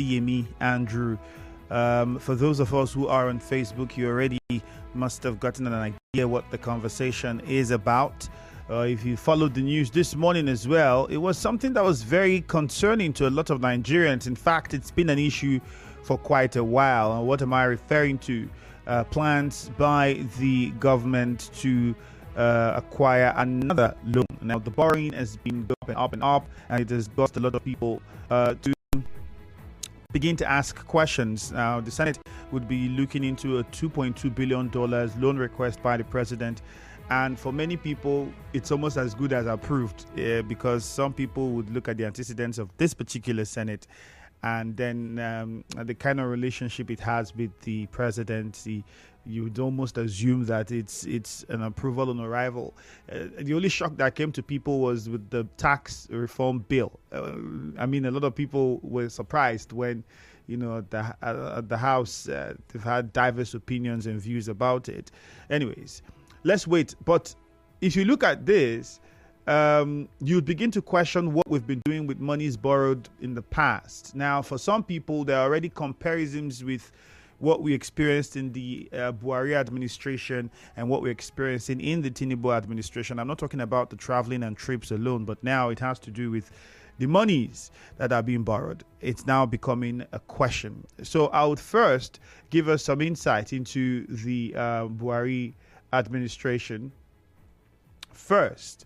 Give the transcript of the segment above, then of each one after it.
Adeyemi Andrew. For those of us who are on Facebook, you already must have gotten an idea what the conversation is about. If you followed the news this morning as well, it was something that was very concerning to a lot of Nigerians. In fact, it's been an issue for quite a while. And what am I referring to? Plans by the government to acquire another loan. Now, the borrowing has been up and up, and it has caused a lot of people to begin to ask questions. Now, the Senate would be looking into a $2.2 billion loan request by the president. And for many people, it's almost as good as approved, because some people would look at the antecedents of this particular Senate and then the kind of relationship it has with the presidency. You would almost assume that it's an approval on arrival. The only shock that came to people was with the tax reform bill. I mean, a lot of people were surprised when, the House, they've had diverse opinions and views about it. Anyways, let's wait. But if you look at this, you'd begin to question what we've been doing with monies borrowed in the past. Now, for some people, there are already comparisons with what we experienced in the Buhari administration and what we're experiencing in the Tinubu administration. I'm not talking about the traveling and trips alone, but now it has to do with the monies that are being borrowed. It's now becoming a question. So I would first give us some insight into the Buhari administration. First,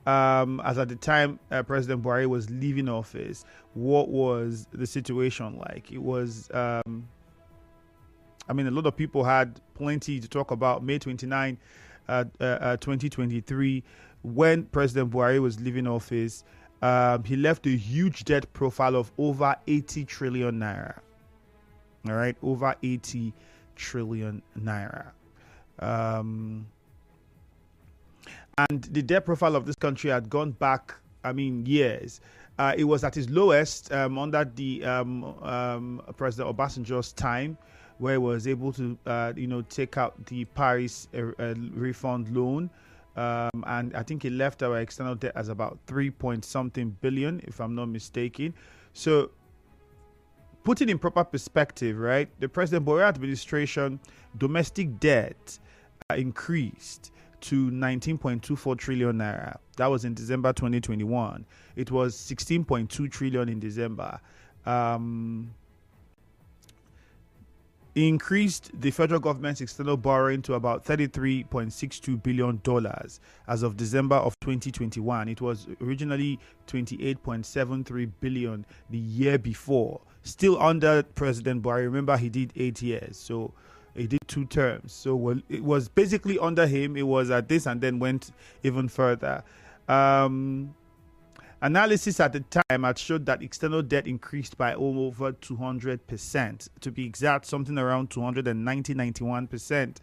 as at the time President Buhari was leaving office, what was the situation like? It was, a lot of people had plenty to talk about. May 29, 2023, when President Buhari was leaving office, he left a huge debt profile of over 80 trillion naira. All right, over 80 trillion naira. And the debt profile of this country had gone back, years. It was at its lowest under the President Obasanjo's time, where he was able to, take out the Paris refund loan. And I think he left our external debt as about 3-point-something billion, if I'm not mistaken. So, put it in proper perspective, right? The President Buhari administration domestic debt increased to 19.24 trillion naira. That was in December 2021. It was 16.2 trillion in December. Increased the federal government's external borrowing to about $33.62 billion as of December of 2021. It was originally $28.73 billion the year before. Still under President Buhari. Remember, he did 8 years. So he did 2 terms. So it was basically under him. It was at this and then went even further. Analysis at the time had showed that external debt increased by over 200%. To be exact, something around 91%,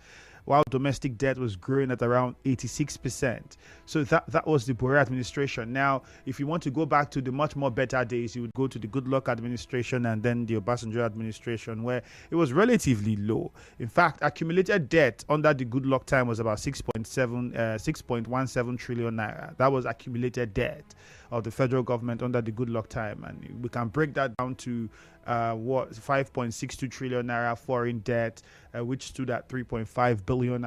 while domestic debt was growing at around 86%. So that was the Buhari administration. Now, if you want to go back to the much more better days, you would go to the Goodluck administration and then the Obasanjo administration, where it was relatively low. In fact, accumulated debt under the Goodluck time was about 6.17 trillion naira. That was accumulated debt of the federal government under the Goodluck time. And we can break that down to 5.62 trillion naira foreign debt, which stood at 3.5 billion.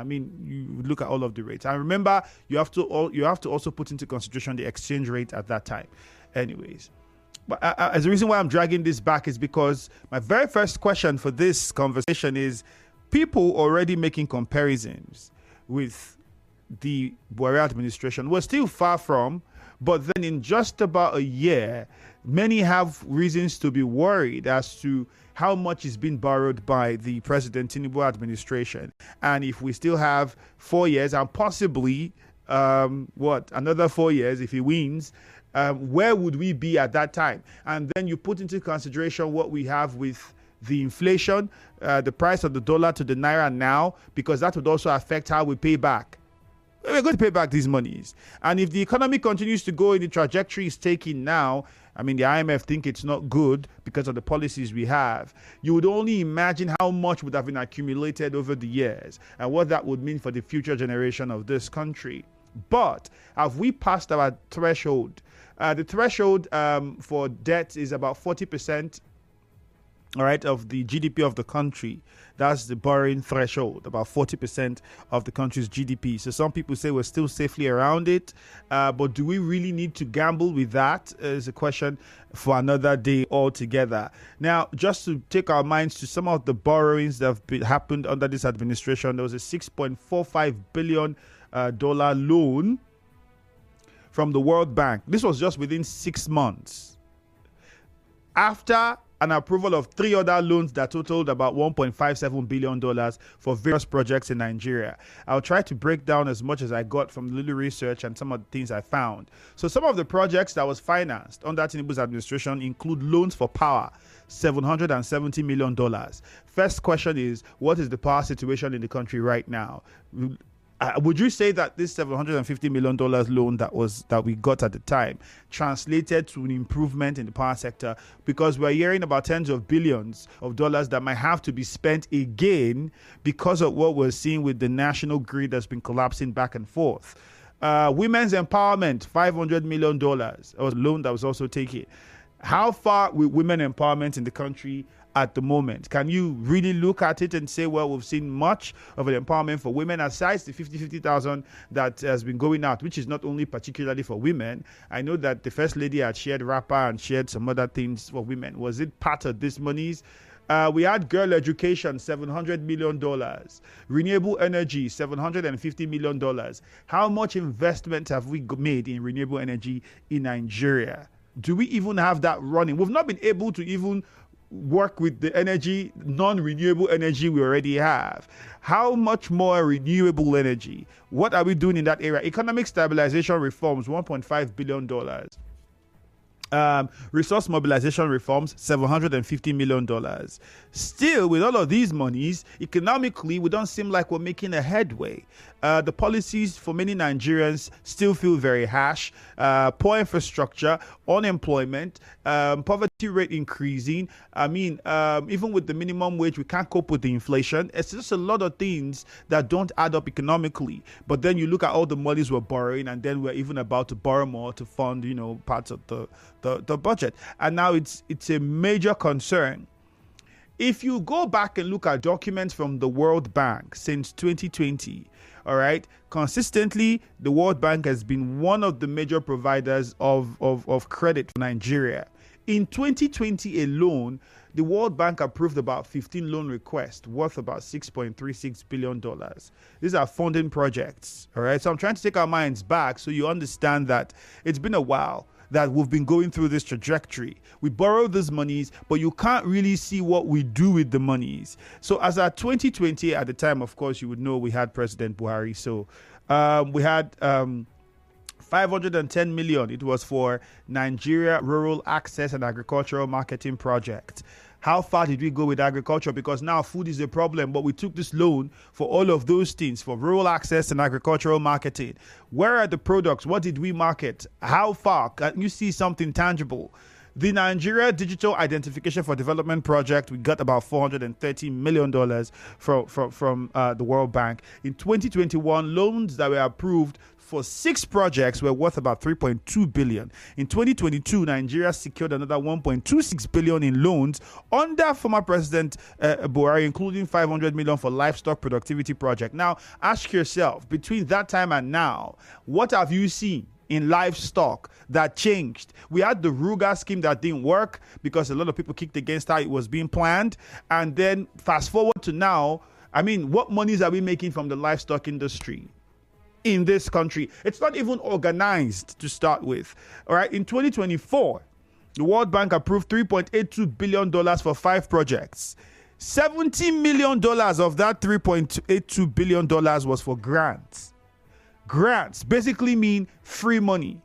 You look at all of the rates. And remember, you have to also put into consideration the exchange rate at that time. Anyways, but as the reason why I'm dragging this back is because my very first question for this conversation is people already making comparisons with the Buhari administration. We're still far from. But then in just about a year, many have reasons to be worried as to how much is being borrowed by the President Tinubu administration. And if we still have 4 years and possibly, another 4 years if he wins, where would we be at that time? And then you put into consideration what we have with the inflation, the price of the dollar to the naira now, because that would also affect how we pay back. We're going to pay back these monies. And if the economy continues to go in the trajectory it's taking now, the IMF think it's not good because of the policies we have. You would only imagine how much would have been accumulated over the years and what that would mean for the future generation of this country. But have we passed our threshold? The threshold for debt is about 40% all right, of the GDP of the country. That's the borrowing threshold, about 40% of the country's GDP. So some people say we're still safely around it. But do we really need to gamble with that? Is a question for another day altogether. Now, just to take our minds to some of the borrowings that have happened under this administration, there was a $6.45 billion loan from the World Bank. This was just within 6 months. After an approval of 3 other loans that totaled about $1.57 billion for various projects in Nigeria. I'll try to break down as much as I got from the little research and some of the things I found. So some of the projects that was financed under Tinubu's administration include loans for power, $770 million. First question is, what is the power situation in the country right now? Would you say that this $750 million loan that we got at the time translated to an improvement in the power sector? Because we're hearing about tens of billions of dollars that might have to be spent again because of what we're seeing with the national grid that's been collapsing back and forth. Women's empowerment, $500 million. It was a loan that was also taken. How far with women empowerment in the country at the moment? Can you really look at it and say, well, we've seen much of an empowerment for women, aside the 50,000 that has been going out, which is not only particularly for women. I know that the First Lady had shared wrapper and shared some other things for women. Was it part of these monies? We had girl education, $700 million. Renewable energy, $750 million. How much investment have we made in renewable energy in Nigeria? Do we even have that running? We've not been able to even work with the energy, non-renewable energy we already have. How much more renewable energy? What are we doing in that area? Economic stabilization reforms, $1.5 billion. Resource mobilization reforms, $750 million. Still, with all of these monies, economically, we don't seem like we're making a headway. The policies for many Nigerians still feel very harsh. Poor infrastructure, unemployment, poverty rate increasing. I mean, even with the minimum wage, we can't cope with the inflation. It's just a lot of things that don't add up economically. But then you look at all the monies we're borrowing, and then we're even about to borrow more to fund, parts of the budget. And now it's a major concern. If you go back and look at documents from the World Bank since 2020, all right, consistently, the World Bank has been one of the major providers of credit for Nigeria. In 2020 alone, the World Bank approved about 15 loan requests worth about $6.36 billion. These are funding projects, all right? So I'm trying to take our minds back so you understand that it's been a while that we've been going through this trajectory. We borrow these monies, but you can't really see what we do with the monies. So as at 2020, at the time, of course, you would know we had President Buhari. So we had 510 million. It was for Nigeria Rural Access and Agricultural Marketing Project. How far did we go with agriculture? Because now food is a problem, but we took this loan for all of those things, for rural access and agricultural marketing. Where are the products? What did we market? How far? Can you see something tangible? The Nigeria Digital Identification for Development Project, we got about $430 million from the World Bank. In 2021, loans that were approved for 6 projects were worth about $3.2 billion. In 2022, Nigeria secured another $1.26 billion in loans under former President Buhari, including $500 million for livestock productivity project. Now, ask yourself, between that time and now, what have you seen in livestock that changed? We had the Ruga scheme that didn't work because a lot of people kicked against how it was being planned. And then fast forward to now, I mean, what monies are we making from the livestock industry in this country? It's not even organized to start with. All right. In 2024, the World Bank approved $3.82 billion for 5 projects. $70 million of that $3.82 billion was for grants. Grants basically mean free money.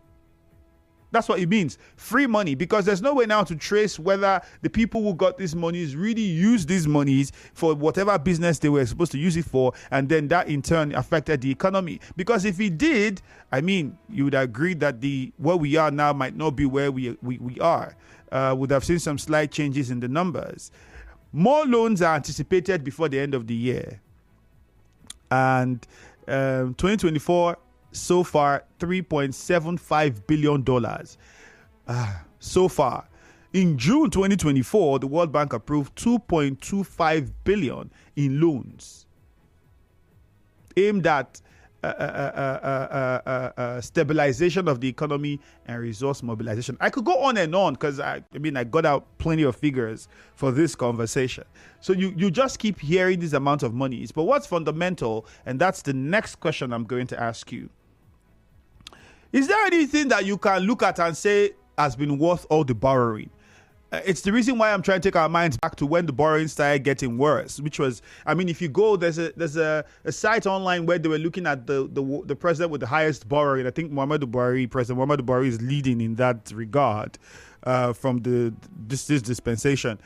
That's what it means, free money, because there's no way now to trace whether the people who got these monies really used these monies for whatever business they were supposed to use it for, and then that in turn affected the economy. Because if it did, I mean, you would agree that where we are now might not be where we are. Would have seen some slight changes in the numbers. More loans are anticipated before the end of the year. And 2024, so far, $3.75 billion. So far, In June 2024, the World Bank approved 2.25 billion in loans aimed at stabilization of the economy and resource mobilization. I could go on and on because I got out plenty of figures for this conversation. So you just keep hearing this amount of monies. But what's fundamental, and that's the next question I'm going to ask you. Is there anything that you can look at and say has been worth all the borrowing? It's the reason why I'm trying to take our minds back to when the borrowing started getting worse, which was, if you go, there's a site online where they were looking at the president with the highest borrowing. I think President Muhammadu Buhari is leading in that regard from this dispensation.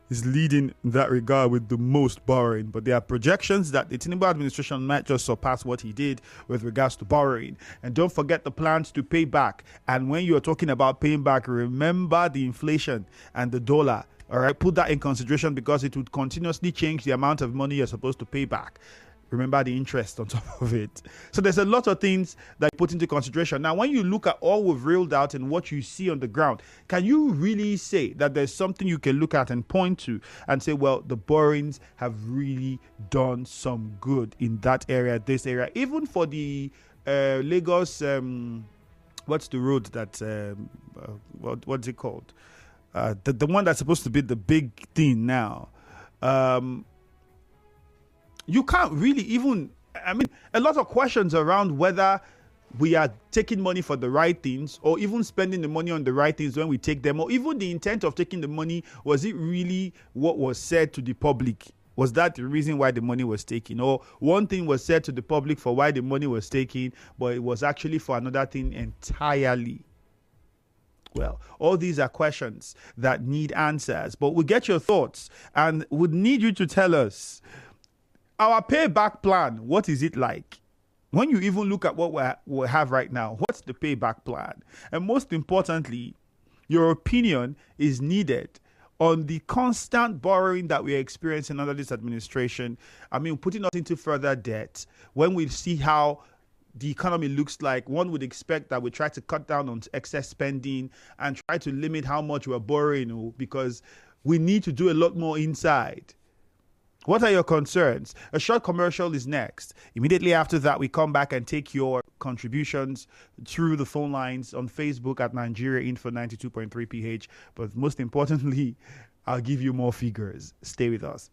Is leading in that regard with the most borrowing. But there are projections that the Tinubu administration might just surpass what he did with regards to borrowing. And don't forget the plans to pay back. And when you're talking about paying back, remember the inflation and the dollar. All right, put that in consideration because it would continuously change the amount of money you're supposed to pay back. Remember the interest on top of it. So there's a lot of things that you put into consideration. Now, when you look at all we've reeled out and what you see on the ground, can you really say that there's something you can look at and point to and say, well, the borrowings have really done some good in that area, this area, even for the Lagos, what's the road that, what's it called? The one that's supposed to be the big thing now. You can't really even, a lot of questions around whether we are taking money for the right things or even spending the money on the right things when we take them, or even the intent of taking the money. Was it really what was said to the public? Was that the reason why the money was taken? Or one thing was said to the public for why the money was taken, but it was actually for another thing entirely? Well, all these are questions that need answers, but we'll get your thoughts and would need you to tell us, our payback plan, what is it like? When you even look at what we have right now, what's the payback plan? And most importantly, your opinion is needed on the constant borrowing that we're experiencing under this administration. Putting us into further debt. When we see how the economy looks like, one would expect that we try to cut down on excess spending and try to limit how much we're borrowing because we need to do a lot more inside. What are your concerns? A short commercial is next. Immediately after that, we come back and take your contributions through the phone lines on Facebook at Nigeria Info 92.3 PH. But most importantly, I'll give you more figures. Stay with us.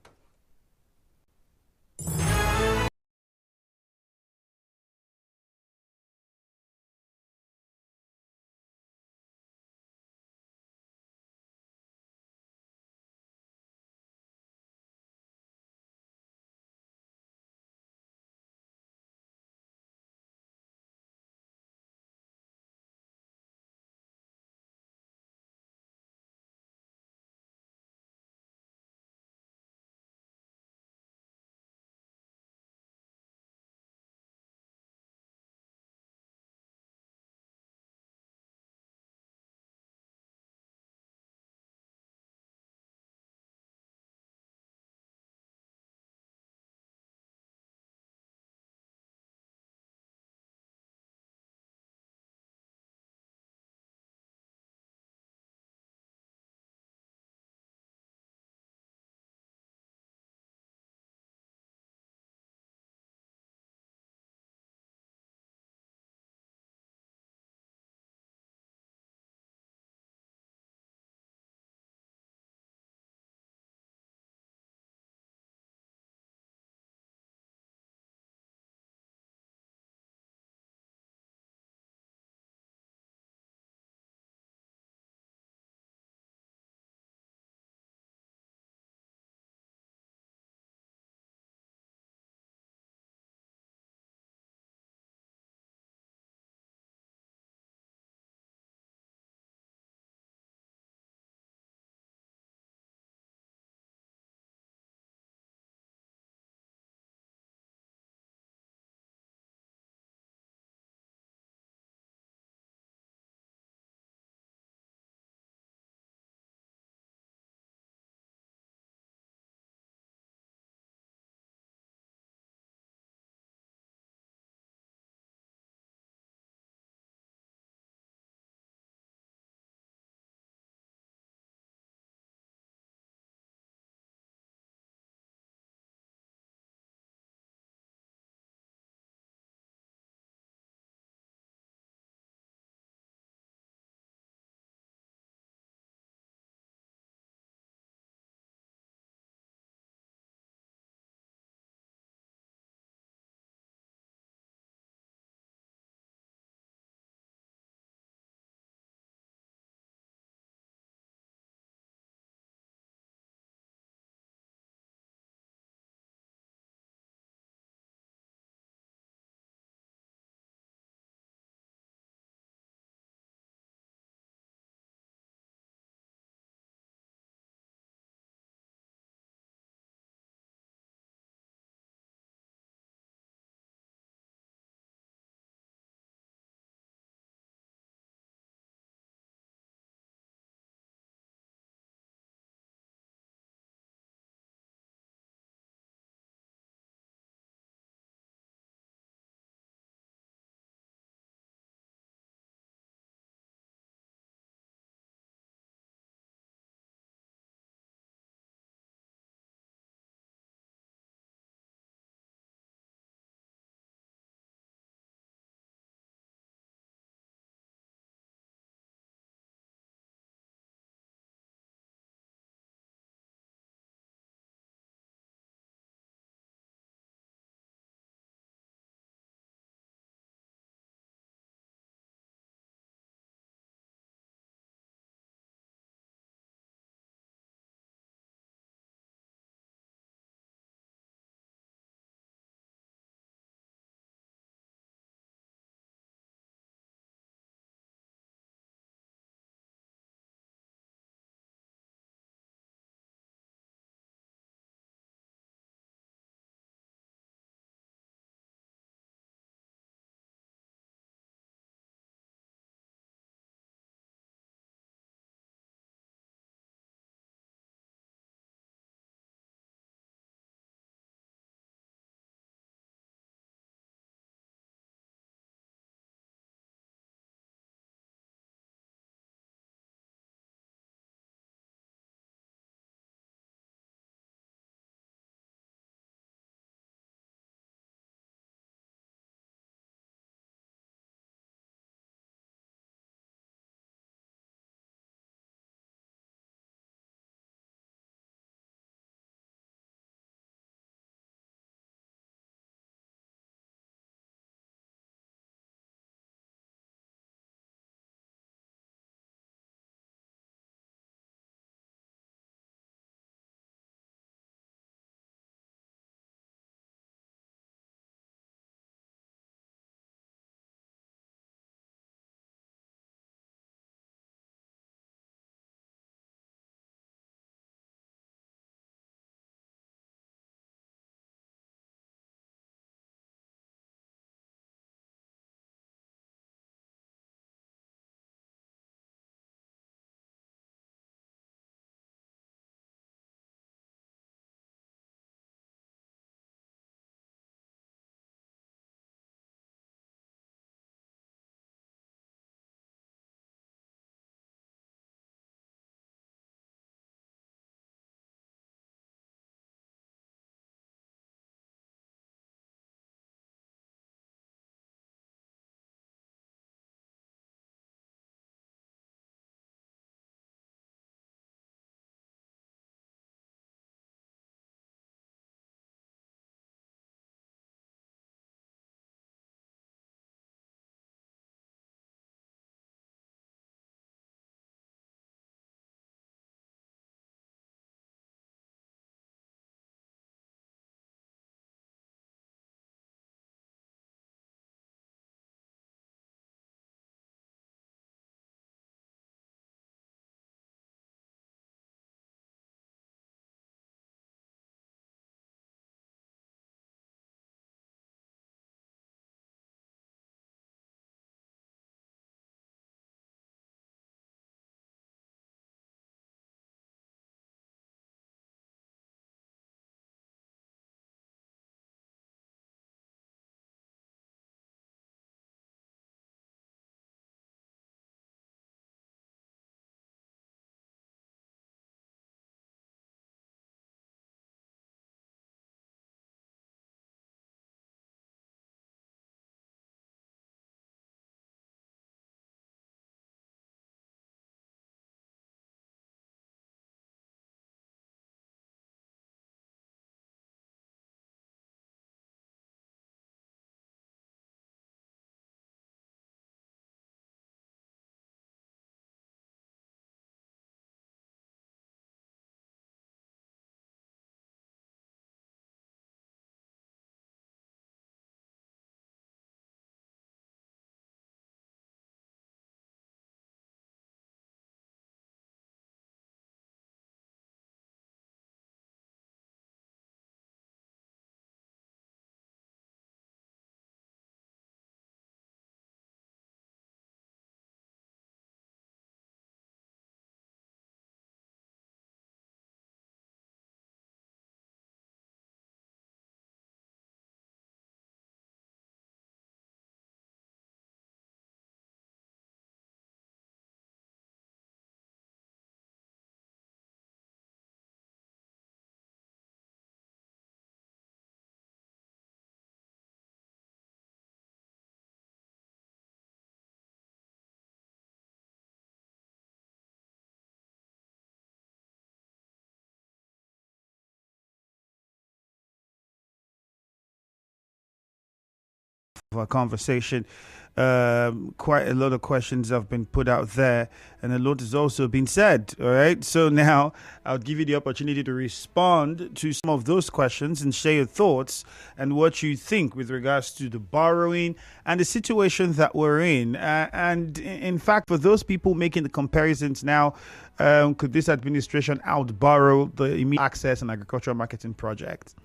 our conversation. Quite a lot of questions have been put out there, and a lot has also been said. All right, so now I'll give you the opportunity to respond to some of those questions and share your thoughts and what you think with regards to the borrowing and the situation that we're in. And in fact, for those people making the comparisons now, could this administration outborrow the immediate access and agricultural marketing project?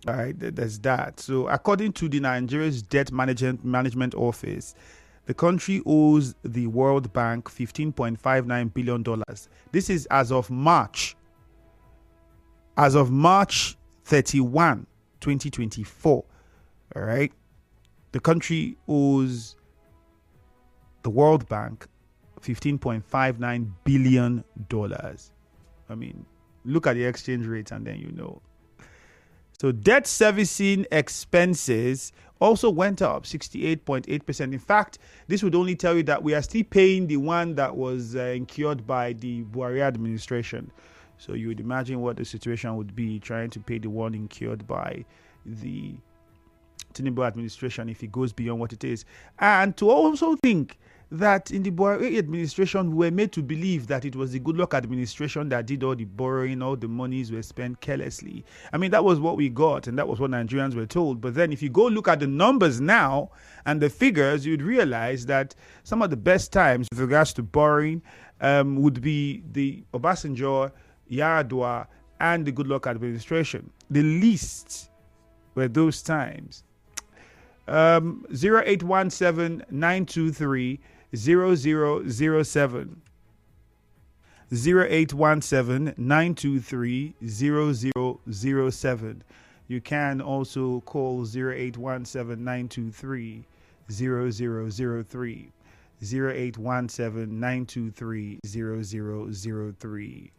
All right, there's that. So, according to the Nigeria's Debt Management Office, the country owes the World Bank $15.59 billion. This is as of March 31, 2024. All right, the country owes the World Bank $15.59 billion. I mean, look at the exchange rate and then you know. So debt servicing expenses also went up 68.8%. In fact, this would only tell you that we are still paying the one that was incurred by the Buhari administration. So you would imagine what the situation would be trying to pay the one incurred by the Tinubu administration if it goes beyond what it is. And to also think that in the Buhari administration, we were made to believe that it was the Goodluck administration that did all the borrowing, all the monies were spent carelessly. I mean, that was what we got, and that was what Nigerians were told. But then if you go look at the numbers now and the figures, you'd realize that some of the best times with regards to borrowing would be the Obasanjo, Yaradua, and the Goodluck administration. The least were those times. 0817 923 0007. 0817 923 0007. You can also call 0817 923 0003. 0817 923 0003.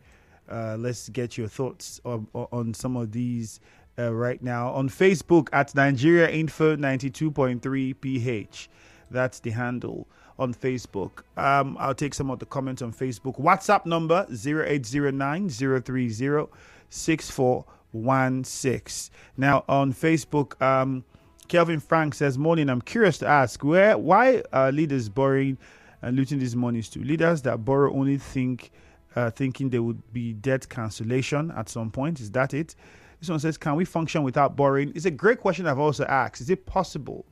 Let's get your thoughts on some of these right now. On Facebook at Nigeria Info 92.3 PH. That's the handle on Facebook. I'll take some of the comments on Facebook. WhatsApp number 0809 030 6416. Now on Facebook, Kelvin Frank says, morning, I'm curious to ask, why are leaders borrowing and looting these monies to? Leaders that borrow only thinking there would be debt cancellation at some point. Is that it? This one says, can we function without borrowing? It's a great question I've also asked. Is it possible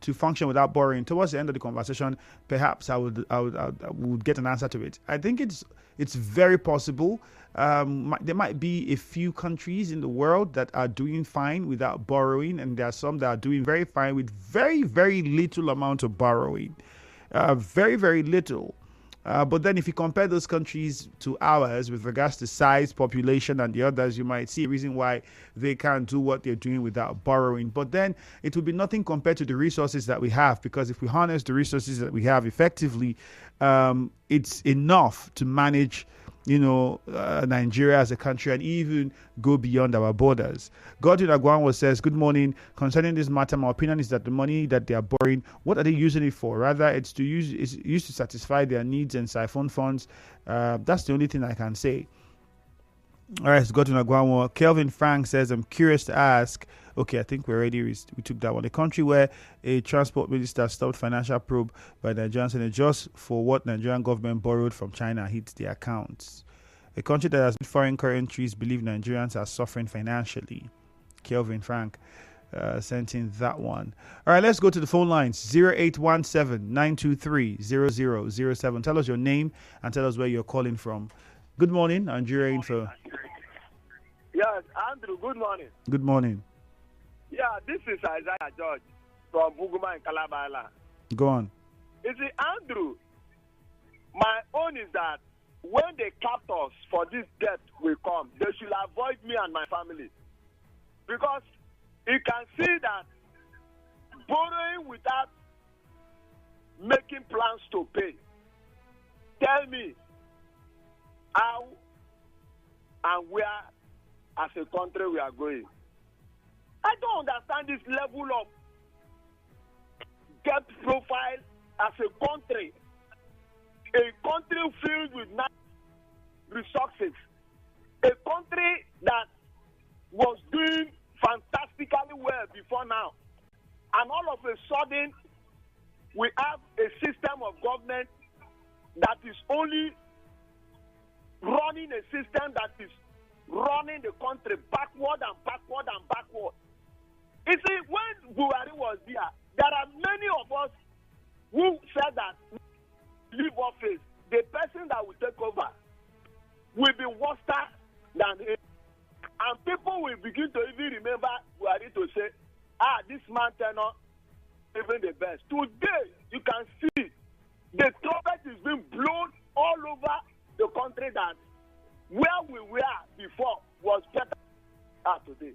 to function without borrowing? Towards the end of the conversation, perhaps I would get an answer to it. I think it's very possible. There might be a few countries in the world that are doing fine without borrowing, and there are some that are doing very fine with very, very little amount of borrowing. Very, very little. But then if you compare those countries to ours with regards to size, population, and the others, you might see a reason why they can't do what they're doing without borrowing. But then it will be nothing compared to the resources that we have, because if we harness the resources that we have effectively, it's enough to manage Nigeria as a country and even go beyond our borders. Godwin Agwanwo says, good morning. Concerning this matter, my opinion is that the money that they are borrowing, what are they using it for? Rather, it's used to satisfy their needs and siphon funds. That's the only thing I can say. All right, so Godwin Agwanwo. Kelvin Frank says, I'm curious to ask. Okay, I think we took that one. A country where a transport minister stopped financial probe by Nigerians and just for what Nigerian government borrowed from China hits the accounts. A country that has foreign currencies believe Nigerians are suffering financially. Kelvin Frank sent in that one. All right, let's go to the phone lines. 0817 923 0007. Tell us your name and tell us where you're calling from. Good morning, Nigeria Info. Yes, Andrew, good morning. Good morning. Yeah, this is Isaiah George from Buguma in Calabar. Go on. You see, Andrew, my own is that when they cap us for this debt will come, they should avoid me and my family. Because you can see that borrowing without making plans to pay. Tell me how and where as a country we are going. I don't understand this level of debt profile as a country. A country filled with resources. A country that was doing fantastically well before now. and all of a sudden, we have a system of government that is only running a system that is running the country backward and backward and backward. You see, when Buhari was there are many of us who said that leave office, the person that will take over will be worse than him. And people will begin to even remember Buhari to say, this man tenor even the best. Today, you can see the trumpet is being blown all over the country that where we were before was better than today.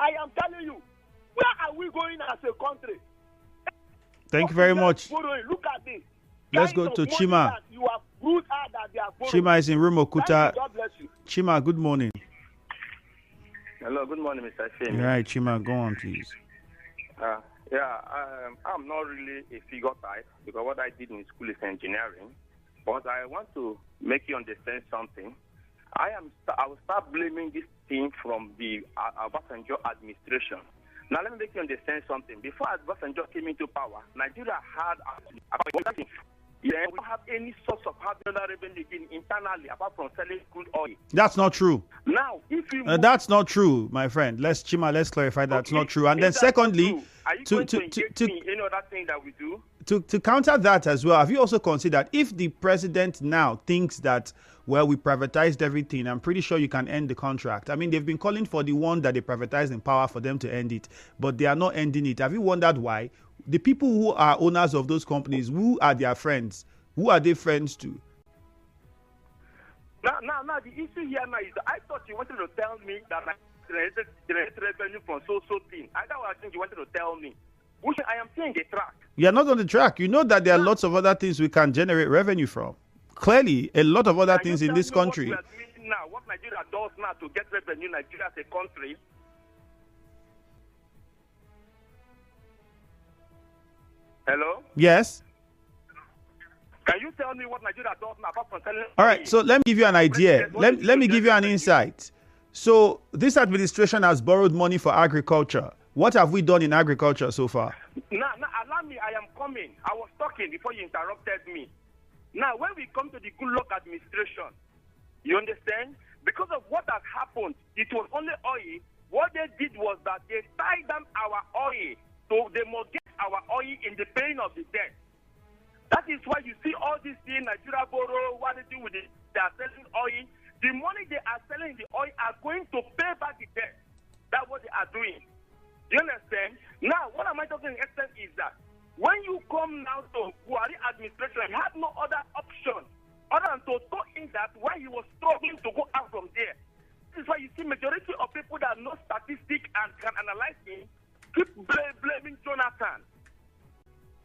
I am telling you, where are we going as a country? Thank you very much. Look at this. Let's go to Chima. You have proved out that they are Chima is in Rumokuta. God bless you. Chima, good morning. Hello, good morning, Mr. Shane. Right, Chima, go on, please. I'm not really a figure type because what I did in school is engineering. But I want to make you understand something. I will start blaming this thing from the Obasanjo administration. Now, let me make you understand something. Before Obasanjo came into power, Nigeria had about we don't have any source of having revenue internally apart from selling crude oil. That's not true. Now, if you that's not true, my friend. Let's clarify that's not true. And then secondly, are you going to engage me in any other thing that we do? To counter that as well, have you also considered if the president now thinks that, well, we privatized everything, I'm pretty sure you can end the contract. I mean, they've been calling for the one that they privatized in power for them to end it, but they are not ending it. Have you wondered why? The people who are owners of those companies, who are their friends? Who are they friends to? Now, the issue here now is that I thought you wanted to tell me that I generated revenue from so thing. I think you wanted to tell me. Which I am seeing the track. You are not on the track. You know that there are lots of other things we can generate revenue from. Clearly, a lot of other things in this country. What we are doing now, what Nigeria does now to get revenue, Nigeria as a country. Hello? Yes. Can you tell me what Nigeria does now apart from selling? All right, so let me give you an idea. Let me give you an insight. So this administration has borrowed money for agriculture. What have we done in agriculture so far? Now, allow me, I am coming. I was talking before you interrupted me. Now, when we come to the good luck administration, you understand? Because of what has happened, it was only oil. What they did was that they tied down our oil, so they must get our oil in the paying of the debt. That is why you see all these things, Nigeria borrow, what they do with it, they are selling oil. The money they are selling the oil are going to pay back the debt. That's what they are doing. Do you understand? Now, what am I talking in essence is that when you come now to Buhari administration, he had no other option other than to throw in that why he was struggling to go out from there. This is why you see majority of people that know statistics and can analyze him keep blaming Jonathan.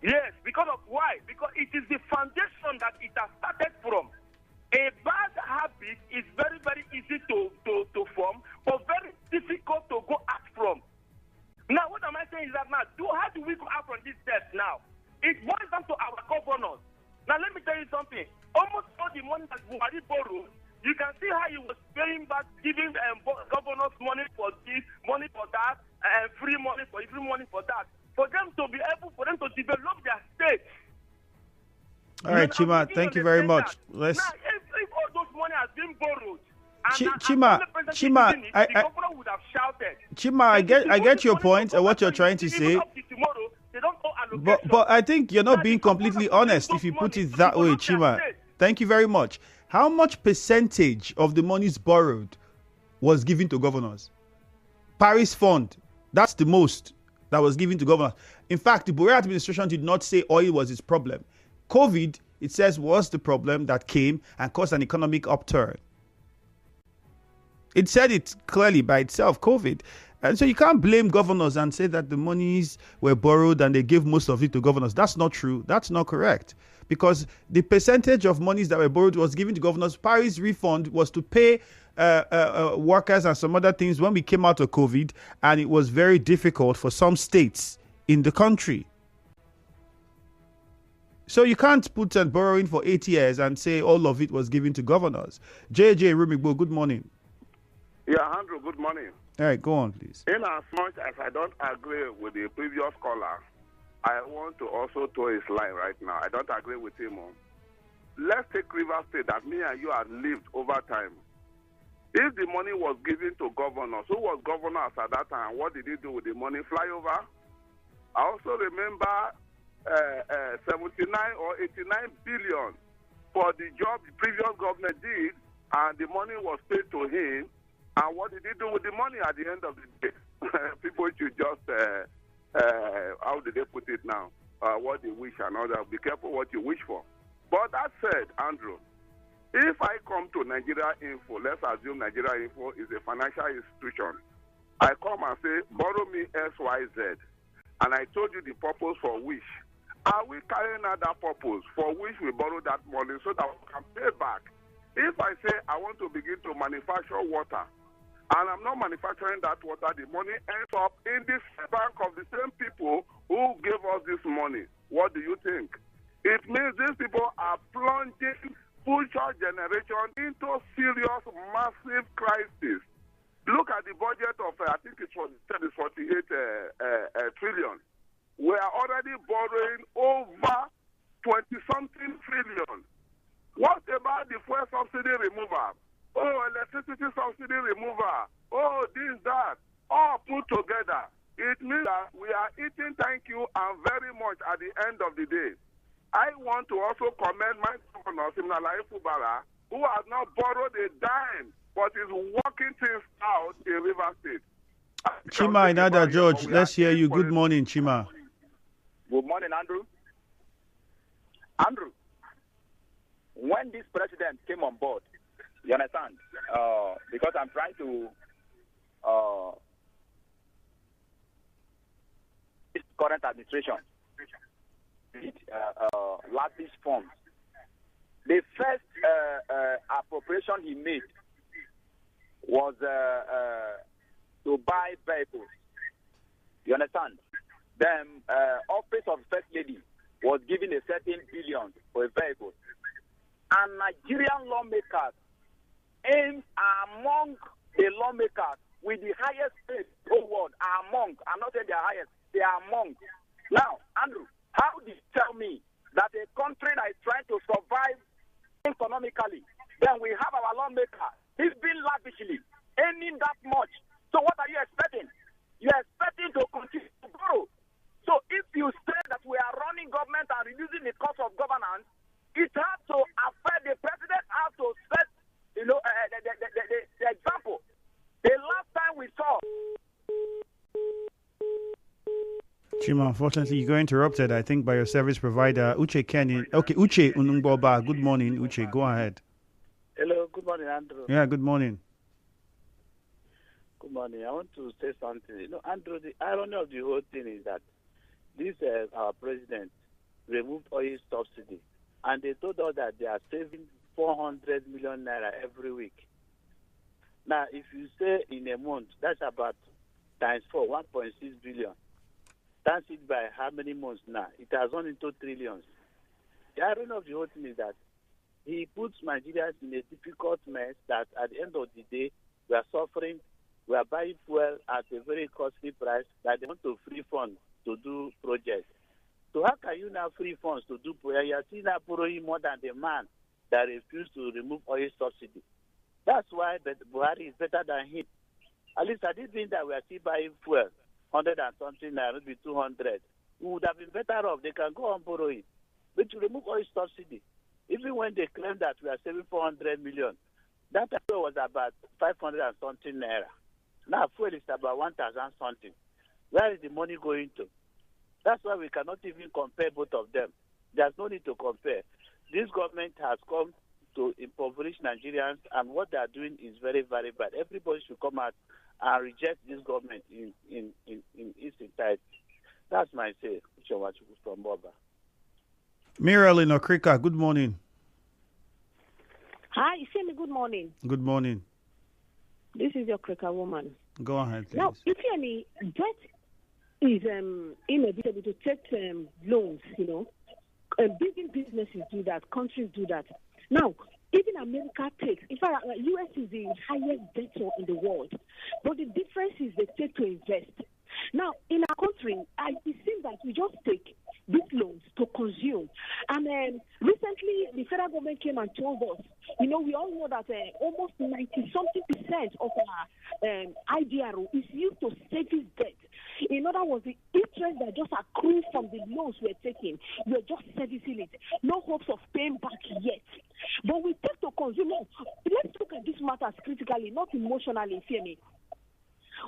Yes, because of why? Because it is the foundation that it has started from. A bad habit is very, very easy to form, but very difficult to go out from. Now, what am I saying is that now, how do we go out from this debt now? It boils down to our governors. Now, let me tell you something. Almost all the money that Buhari borrowed, you can see how he was paying back, giving governors money for this, money for that, and free money for that. For them to be able, for them to develop their state. All right, Chima, thank you very much. Now, if all those money has been borrowed, Chima, I get your point and what you're trying to say. But I think you're not being completely honest if you put it that way, Chima. Thank you very much. How much percentage of the monies borrowed was given to governors? Paris Fund, that's the most that was given to governors. In fact, the Buhari administration did not say oil was its problem. COVID, it says, was the problem that came and caused an economic upturn. It said it clearly by itself, COVID. And so you can't blame governors and say that the monies were borrowed and they gave most of it to governors. That's not true. That's not correct. Because the percentage of monies that were borrowed was given to governors. Paris refund was to pay workers and some other things when we came out of COVID. And it was very difficult for some states in the country. So you can't put borrowing for 8 years and say all of it was given to governors. JJ Rumigbo, good morning. Yeah, Andrew, good morning. All right, go on, please. In as much as I don't agree with the previous caller, I want to also toe his line right now. I don't agree with him. Let's take Rivers State that me and you have lived over time. If the money was given to governors, who was governors at that time? What did he do with the money? Flyover? I also remember 79 or 89 billion for the job the previous government did, and the money was paid to him. And what did he do with the money at the end of the day? People should just, how do they put it now? What they wish and all that. Be careful what you wish for. But that said, Andrew, if I come to Nigeria Info, let's assume Nigeria Info is a financial institution. I come and say, borrow me XYZ. And I told you the purpose for which. Are we carrying out that purpose for which we borrow that money so that we can pay back? If I say I want to begin to manufacture water, and I'm not manufacturing that water, the money ends up in the bank of the same people who gave us this money. What do you think? It means these people are plunging future generation into serious, massive crisis. Look at the budget of, I think it's 48 trillion. We are already borrowing over 20-something trillion. What about the fuel subsidy removal? Oh, electricity subsidy removal. Oh, this, that. All put together. It means that we are eating thank you and very much at the end of the day. I want to also commend my governor, Simnalayi Fubara, who has not borrowed a dime, but is working things out in Rivers State. Chima Inada George, let's hear you. Good morning, Chima. Good morning, Andrew. Andrew, when this president came on board, you understand? Because I'm trying to this current administration lavish funds. The first appropriation he made was to buy vehicles. You understand? Then office of first lady was given a certain billion for a vehicle. And Nigerian lawmakers aim among the lawmakers with the highest pay in the world are among. I'm not saying they are highest, they are among. Now, Andrew, how do you tell me that a country that is trying to survive economically, then we have our lawmaker, he's been lavishly earning that much. So what are you expecting? You're expecting to continue to grow. So if you say that we are running government and reducing the cost of governance, it has to affect the president, has to set, the example. The last time we saw. Chima, unfortunately, you got interrupted, I think, by your service provider, Uche Kenny. Okay, Uche Unungboba. Good morning, Uche. Go ahead. Hello, good morning, Andrew. Yeah, good morning. Good morning. I want to say something. Andrew, the irony of the whole thing is that this our president removed oil subsidy, and they told us that they are saving 400 million naira every week. Now, if you say in a month, that's about times 4, 1.6 billion. That's it by how many months now? It has gone into trillions. The irony of the whole thing is that he puts Nigerians in a difficult mess that at the end of the day, we are suffering. We are buying fuel at a very costly price that they want to free funds to do projects. So how can you now free funds to do projects? You are still now borrowing more than the man that refused to remove oil subsidy. That's why Buhari is better than him. At least I didn't think that we are still buying fuel, 100 and something, maybe 200. We would have been better off. They can go on borrowing. But to remove oil subsidy, even when they claim that we are saving 400 million, that fuel was about 500 and something naira. Now fuel is about 1,000 something. Where is the money going to? That's why we cannot even compare both of them. There's no need to compare. This government has come to impoverish Nigerians, and what they are doing is very, very bad. Everybody should come out and reject this government in its entirety. That's my say, from Boba. Muriel in Okrika, good morning. Hi, Isemi, good morning. Good morning. This is your Okrika woman. Go ahead, please. Now, if any debt is inability to take loans, big businesses do that, countries do that. Now, even America takes, in fact, U.S. is the highest debtor in the world, but the difference is they take to invest. Now, in our country, it seems that we just take these loans to consume. And recently, the federal government came and told us, we all know that almost 90-something% of our IDRO is used to service debt. In other words, the interest that just accrues from the loans we're taking, we're just servicing it. No hopes of paying back yet. But we take to consume. No, let's look at this matter critically, not emotionally, Femi.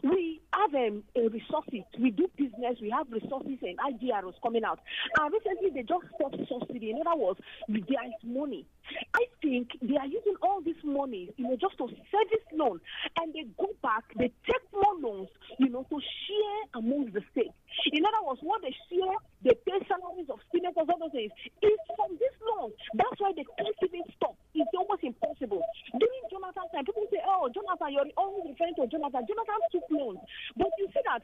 We have resources. We do business. We have resources and IDRs coming out. And recently, they just stopped subsidy. In other words, there is money. I think they are using all this money, just to service loan. And they go back, they take more loans, to share amongst the state. In other words, what they share, they pay salaries of senators, other things, is from this loan. That's why they can't even stop. It's almost impossible. During Jonathan's time, people say, oh, Jonathan, you're always referring to Jonathan. Jonathan took loans. But you see that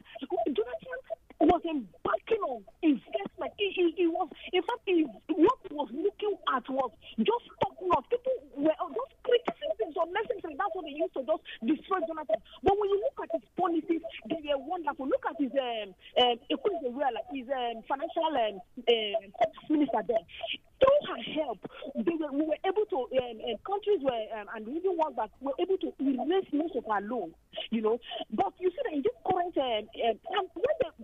Jonathan was embarking on investment. He was, in fact, what he was looking at was just stock loss. People were just criticisms or necessary. That's what they used to just destroy Jonathan. But when you look at his policies, they were wonderful. Look at his financial minister there. Through her help, we were able to, countries were, and even ones that were able to erase most of our loans, But you see that in this current,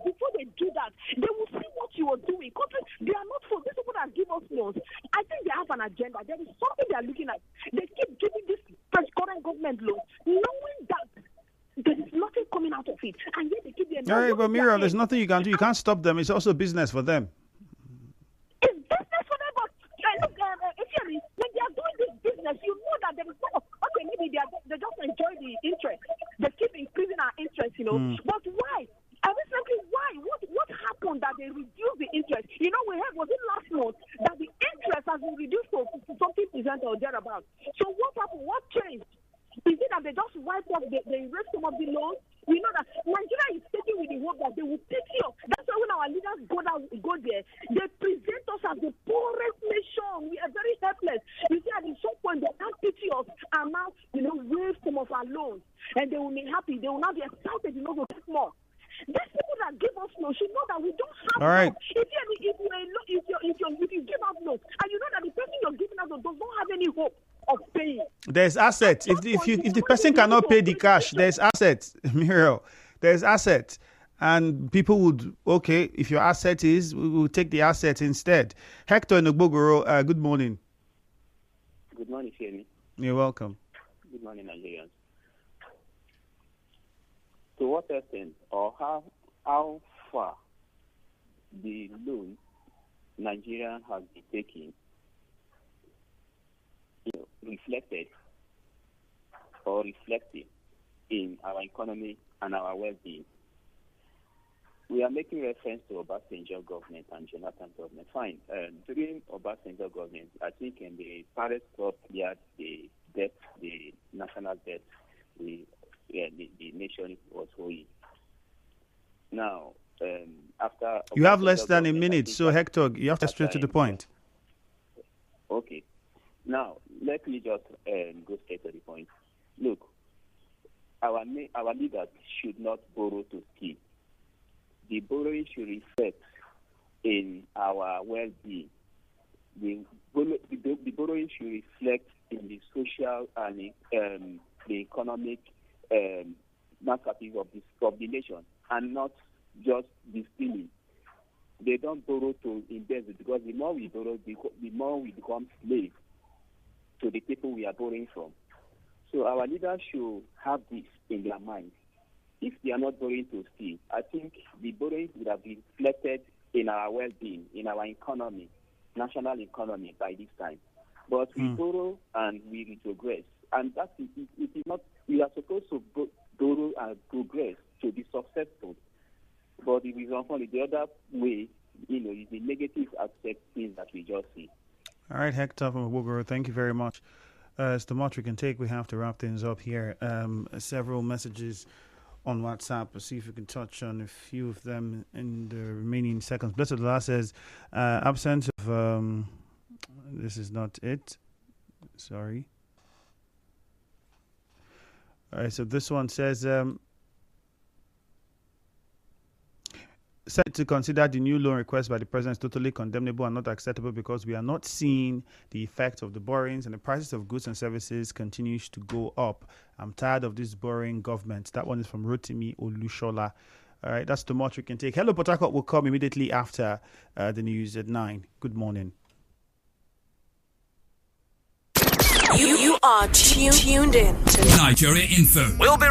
before they do that, they will see what you are doing. Countries, they are not for these people that give us loans. I think they have an agenda. There is something they are looking at. They keep giving this current government loans, knowing that there is nothing coming out of it. And yet they keep their all right, but Miriam, there's nothing you can do. You can't stop them. It's also business for them. It's business for them, but when they are doing this business, you know that there is no, okay, maybe they just enjoy the interest. They keep increasing our interest, But why? And recently, why? What happened that they reduced the interest? We heard, was it last month, that the interest has been reduced to something percent or thereabouts. So what happened? What changed? Is it that they just wiped off, they erased some of the loans? We know that Nigeria is taking with the hope that they will pity us. That's why when our leaders go there, they present us as the poorest nation. We are very helpless. You see, at some point, they can't pity us and now, waive some of our loans. And they will be happy. They will not be excited, to get more. These people that give us loans should know that we don't have all right. loans. If you give out loans, and you know that the person you're giving out loans does not have any hope of paying. There's assets. If the person cannot pay the cash, there's assets, Muriel. There's assets. And people would, okay, if your asset is, we will take the assets instead. Hector Nugbogoro, good morning. Good morning, Femi. You're welcome. Good morning, Nigerians. To what extent or how far the loan Nigeria has been taking reflected or reflecting in our economy and our well-being. We are making reference to Obasanjo government and Jonathan government. Fine. During Obasanjo government, I think in the Paris Club, they had the debt, the national debt, the nation was owing. Now, after you have less than a minute, so Hector, you have to straight to the point. Okay. Now, let me just go straight to the point. Look, our leaders should not borrow to steal. The borrowing should reflect in our well-being. The borrowing should reflect in the social and the economic masterpiece of the nation, and not just the stealing. They don't borrow to invest, because the more we borrow, the more we become slaves to the people we are borrowing from. So our leaders should have this in their mind. If they are not borrowing to steal, I think the borrowing would have been reflected in our well-being, in our economy, national economy by this time. But we borrow and we retrogress. And that is, it is not, we are supposed to borrow and progress to be successful. But it is unfortunately the other way, is the negative aspect things that we just see. All right, Hector from Wogoro, thank you very much. As the much we can take, we have to wrap things up here. Several messages on WhatsApp. Let's see if we can touch on a few of them in the remaining seconds. Blessed Allah says, absence of, this is not it. Sorry. All right, so this one says, Senate to consider the new loan request by the president is totally condemnable and not acceptable because we are not seeing the effect of the borrowings and the prices of goods and services continues to go up. I'm tired of this borrowing government. That one is from Rotimi Olushola. All right, that's too much we can take. Hello, Port Harcourt will come immediately after the news at 9. Good morning. You are tuned in to Nigeria Info. We'll be